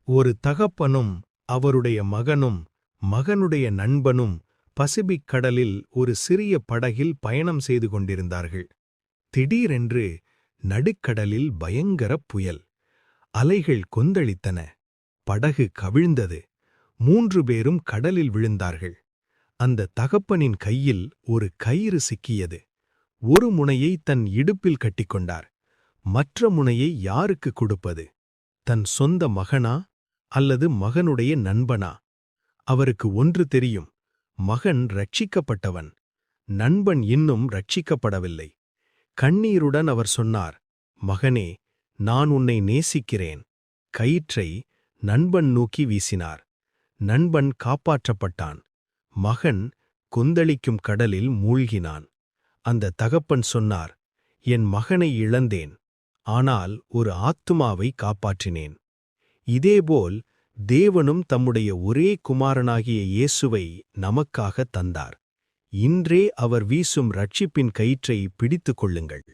ஒரு தகப்பனும் அவருடைய மகனும் மகனுடைய நண்பனும் பசிபிக் கடலில் ஒரு சிறிய படகில் பயணம் செய்து கொண்டிருந்தார்கள். திடீரென்று நடுக்கடலில் பயங்கர புயல். அலைகள் கொந்தளித்தன. படகு கவிழ்ந்தது. 3 பேரும் கடலில் விழுந்தார்கள். அந்த தகப்பனின் கையில் ஒரு கயிறு சிக்கியது. ஒரு முனையை தன் இடுப்பில் கட்டிக்கொண்டார். மற்ற முனையை யாருக்கு கொடுப்பது? தன் சொந்த மகனா அல்லது மகனுடைய நண்பனா? அவருக்கு ஒன்று தெரியும்: மகன் ரட்சிக்கப்பட்டவன், நண்பன் இன்னும் ரட்சிக்கப்படவில்லை. கண்ணீருடன் அவர் சொன்னார், மகனே, நான் உன்னை நேசிக்கிறேன். கயிற்றை நண்பன் நோக்கி வீசினார். நண்பன் காப்பாற்றப்பட்டான். மகன் கொந்தளிக்கும் கடலில் மூழ்கினான். அந்த தகப்பன் சொன்னார், என் மகனை இழந்தேன், ஆனால் ஒரு ஆத்துமாவை காப்பாற்றினேன். இதேபோல் தேவனும் தம்முடைய ஒரே குமாரனாகிய இயேசுவை நமக்காக தந்தார். இன்றே அவர் வீசும் ரட்சிப்பின் கயிற்றை பிடித்துக் கொள்ளுங்கள்.